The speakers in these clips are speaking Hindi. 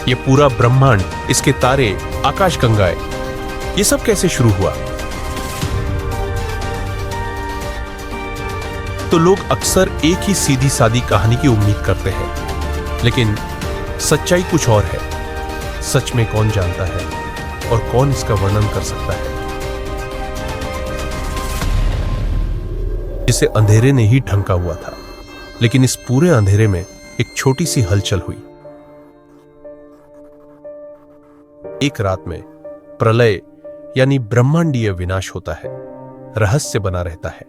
ये पूरा ब्रह्मांड, इसके तारे, आकाशगंगाएं, ये सब कैसे शुरू हुआ? तो लोग अक्सर एक ही सीधी सादी कहानी की उम्मीद करते हैं, लेकिन सच्चाई कुछ और है। सच में कौन जानता है और कौन इसका वर्णन कर सकता है? जिसे अंधेरे ने ही ढंका हुआ था, लेकिन इस पूरे अंधेरे में एक छोटी सी हलचल हुई। एक रात में प्रलय यानी ब्रह्मांडीय विनाश होता है, रहस्य बना रहता है।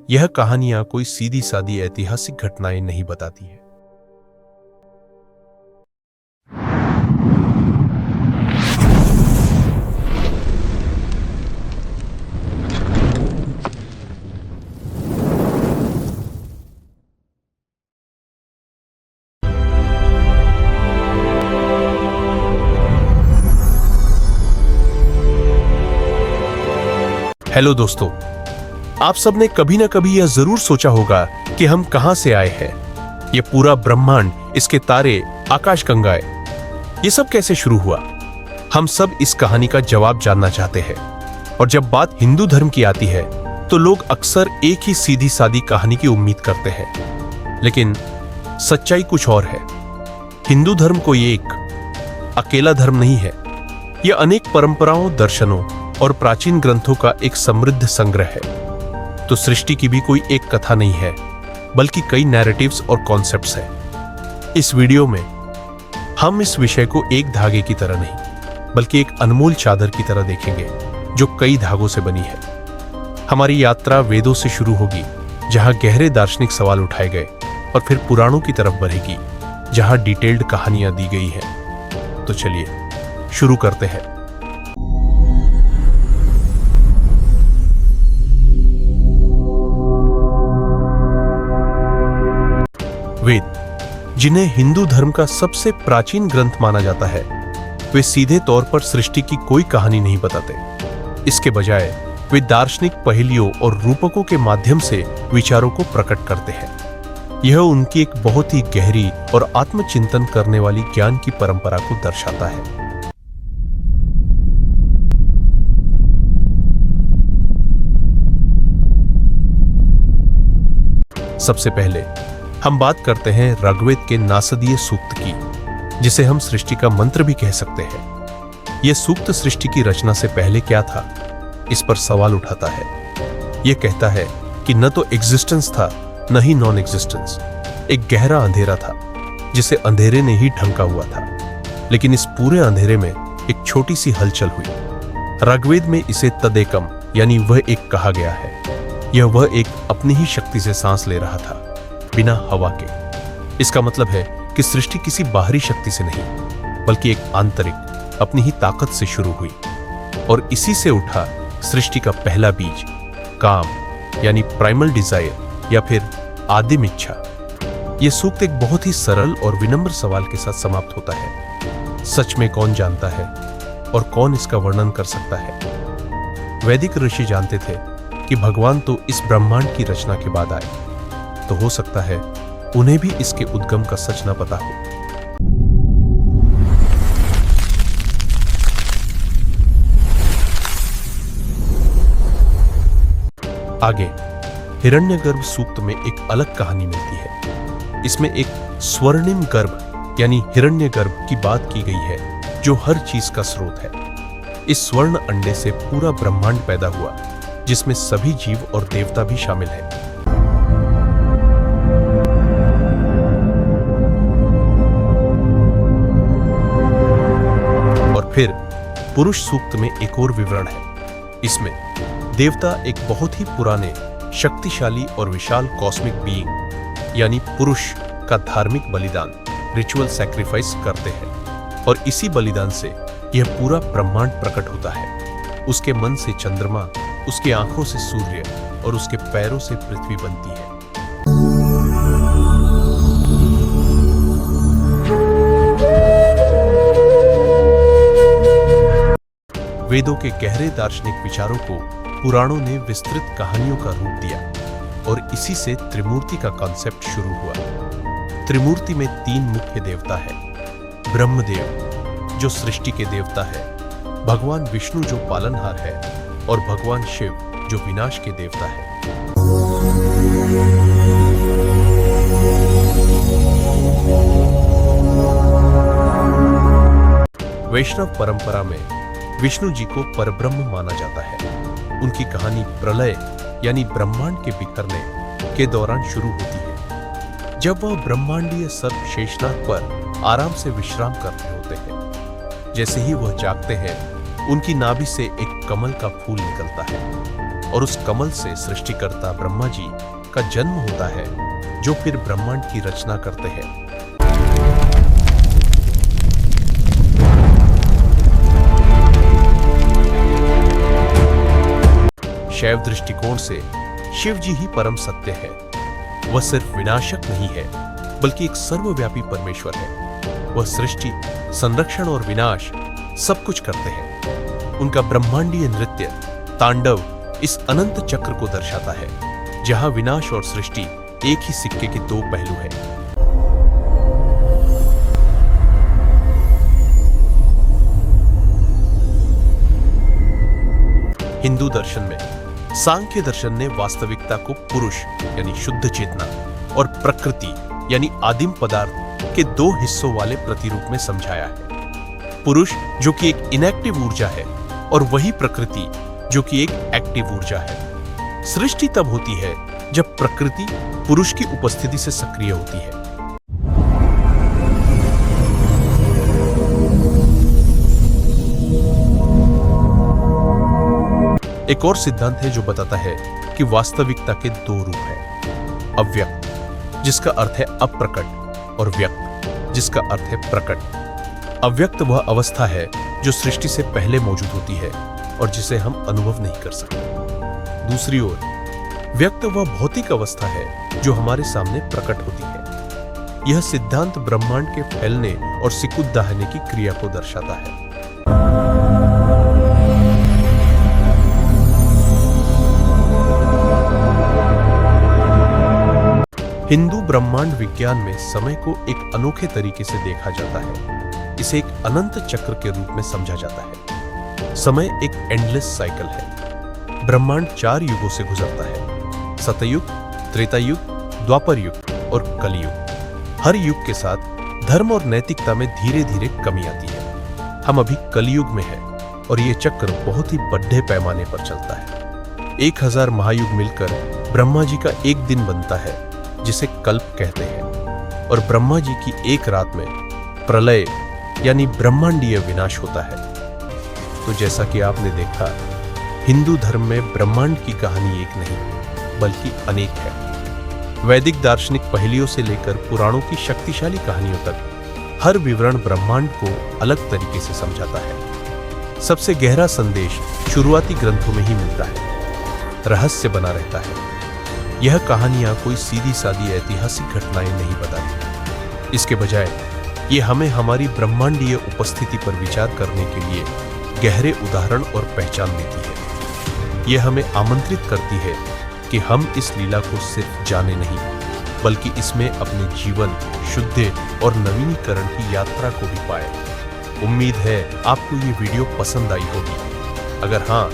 यह कहानियां कोई सीधी सादी ऐतिहासिक घटनाएं नहीं बताती है। हेलो दोस्तों, आप सबने कभी ना कभी यह जरूर सोचा होगा कि हम कहां से आए हैं। यह पूरा ब्रह्मांड, इसके तारे, आकाशगंगाएं, ये सब कैसे शुरू हुआ? हम सब इस कहानी का जवाब जानना चाहते हैं। और जब बात हिंदू धर्म की आती है तो लोग अक्सर एक ही सीधी सादी कहानी की उम्मीद करते हैं, लेकिन सच्चाई कुछ और है। हिंदू धर्म कोई एक अकेला धर्म नहीं है। यह अनेक परंपराओं, दर्शनों और प्राचीन ग्रंथों का एक समृद्ध संग्रह है। तो सृष्टि की भी कोई एक कथा नहीं है, बल्कि कई नैरेटिव्स और कॉन्सेप्ट्स हैं। इस वीडियो में हम इस विषय को एक धागे की तरह नहीं, बल्कि एक अनमोल चादर की तरह देखेंगे, जो कई धागों से बनी है। हमारी यात्रा वेदों से शुरू होगी, जहां गहरे दार्शनिक सवाल उठाए गए, और फिर पुराणों की तरफ बढ़ेगी, जहां डिटेल्ड कहानियां दी गई हैं। तो चलिए शुरू करते हैं। वेद, जिन्हें हिंदू धर्म का सबसे प्राचीन ग्रंथ माना जाता है, वे सीधे तौर पर सृष्टि की कोई कहानी नहीं बताते। इसके बजाय वे दार्शनिक पहेलियों और रूपकों के माध्यम से विचारों को प्रकट करते हैं। यह उनकी एक बहुत ही गहरी और आत्मचिंतन करने वाली ज्ञान की परंपरा को दर्शाता है। सबसे पहले हम बात करते हैं ऋग्वेद के नासदीय सूक्त की, जिसे हम सृष्टि का मंत्र भी कह सकते हैं। यह सूक्त सृष्टि की रचना से पहले क्या था, इस पर सवाल उठाता है। यह कहता है कि न तो एग्जिस्टेंस था, न ही नॉन एग्जिस्टेंस। एक गहरा अंधेरा था, जिसे अंधेरे ने ही ढंका हुआ था। लेकिन इस पूरे अंधेरे में एक छोटी सी हलचल हुई। ऋग्वेद में इसे तदेकम यानी वह एक कहा गया है। यह वह एक अपनी ही शक्ति से सांस ले रहा था, बिना हवा के। इसका मतलब है कि सृष्टि किसी बाहरी शक्ति से नहीं, बल्कि एक आंतरिक, अपनी ही ताकत से शुरू हुई। और इसी से उठा सृष्टि का पहला बीज, काम यानी प्राइमल डिजायर या फिर आदिम इच्छा। यह सूक्त एक बहुत ही सरल और विनम्र सवाल के साथ समाप्त होता है। सच में कौन जानता है और कौन इसका वर्णन कर सकता है? वैदिक ऋषि जानते थे कि भगवान तो इस ब्रह्मांड की रचना के बाद आए, तो हो सकता है उन्हें भी इसके उद्गम का सच न पता हो। आगे हिरण्यगर्भ सूक्त में एक अलग कहानी मिलती है। इसमें एक स्वर्णिम गर्भ यानी हिरण्यगर्भ की बात की गई है, जो हर चीज का स्रोत है। इस स्वर्ण अंडे से पूरा ब्रह्मांड पैदा हुआ, जिसमें सभी जीव और देवता भी शामिल हैं। फिर पुरुष सूक्त में एक और विवरण है। इसमें देवता एक बहुत ही पुराने, शक्तिशाली और विशाल कॉस्मिक बीइंग यानी पुरुष का धार्मिक बलिदान, रिचुअल सैक्रिफाइस करते हैं। और इसी बलिदान से यह पूरा ब्रह्मांड प्रकट होता है। उसके मन से चंद्रमा, उसकी आंखों से सूर्य और उसके पैरों से पृथ्वी बनती है। वेदों के गहरे दार्शनिक विचारों को पुराणों ने विस्तृत कहानियों का रूप दिया, और इसी से त्रिमूर्ति का कॉन्सेप्ट शुरू हुआ। त्रिमूर्ति में तीन मुख्य देवता हैं, ब्रह्मदेव जो सृष्टि के देवता है, भगवान विष्णु जो पालनहार है और भगवान शिव जो विनाश के देवता है। वैष्णव परंपरा में विष्णु जी को परब्रह्म माना जाता है। उनकी कहानी प्रलय यानी ब्रह्मांड के बिखरने के दौरान शुरू होती है, जब वह ब्रह्मांडीय सर्प शेषनाग पर आराम से विश्राम कर रहे होते हैं। जैसे ही वह जागते हैं, उनकी नाभि से एक कमल का फूल निकलता है और उस कमल से सृष्टिकर्ता ब्रह्मा जी का जन्म होता है, जो फिर ब्रह्मांड की रचना करते हैं। शैव दृष्टिकोण से शिव जी ही परम सत्य है। वह सिर्फ विनाशक नहीं है, बल्कि एक सर्वव्यापी परमेश्वर है। वह सृष्टि, संरक्षण और विनाश सब कुछ करते हैं। उनका ब्रह्मांडीय नृत्य, तांडव इस अनंत चक्र को दर्शाता है, जहां विनाश और सृष्टि एक ही सिक्के के दो पहलू हैं। हिंदू दर्शन में सांख्य दर्शन ने वास्तविकता को पुरुष यानी शुद्ध चेतना और प्रकृति यानी आदिम पदार्थ के दो हिस्सों वाले प्रतिरूप में समझाया है। पुरुष जो कि एक इनएक्टिव ऊर्जा है और वही प्रकृति जो कि एक एक्टिव ऊर्जा है। सृष्टि तब होती है जब प्रकृति पुरुष की उपस्थिति से सक्रिय होती है। एक और सिद्धांत है जो बताता है कि वास्तविकता के दो रूप हैं, अव्यक्त जिसका अर्थ है अप्रकट और व्यक्त जिसका अर्थ है प्रकट। अव्यक्त वह अवस्था है जो सृष्टि से पहले मौजूद होती है और जिसे हम अनुभव नहीं कर सकते। दूसरी ओर व्यक्त वह भौतिक अवस्था है जो हमारे सामने प्रकट होती है। यह सिद्धांत ब्रह्मांड के फैलने और सिकुड़ दाहने की क्रिया को दर्शाता है। हिंदू ब्रह्मांड विज्ञान में समय को एक अनोखे तरीके से देखा जाता है। इसे एक अनंत चक्र के रूप में समझा जाता है। समय एक एंडलेस साइकिल है। ब्रह्मांड 4 युगों से गुजरता है, सतयुग, त्रेता युग, द्वापर युग और कलयुग। हर युग के साथ धर्म और नैतिकता में धीरे धीरे कमी आती है। हम अभी कलयुग में हैं और ये चक्र बहुत ही बड़े पैमाने पर चलता है। 1000 महायुग मिलकर ब्रह्मा जी का एक दिन बनता है, जिसे कल्प कहते हैं, और ब्रह्मा जी की एक रात में प्रलय यानी ब्रह्मांडीय विनाश होता है। तो जैसा कि आपने देखा, हिंदू धर्म में ब्रह्मांड की कहानी एक नहीं बल्कि अनेक है। वैदिक दार्शनिक पहेलियों से लेकर पुराणों की शक्तिशाली कहानियों तक हर विवरण ब्रह्मांड को अलग तरीके से समझाता है। सबसे गहरा संदेश शुरुआती ग्रंथों में ही मिलता है, रहस्य बना रहता है। यह कहानियां कोई सीधी सादी ऐतिहासिक घटनाएं नहीं बताती। इसके बजाय ये हमें हमारी ब्रह्मांडीय उपस्थिति पर विचार करने के लिए गहरे उदाहरण और पहचान देती है। यह हमें आमंत्रित करती है कि हम इस लीला को सिर्फ जाने नहीं, बल्कि इसमें अपने जीवन, शुद्धि और नवीनीकरण की यात्रा को भी पाए। उम्मीद है आपको ये वीडियो पसंद आई होगी। अगर हाँ,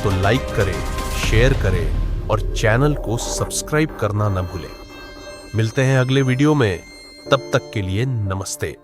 तो लाइक करें, शेयर करें और चैनल को सब्सक्राइब करना न भूलें। मिलते हैं अगले वीडियो में, तब तक के लिए नमस्ते।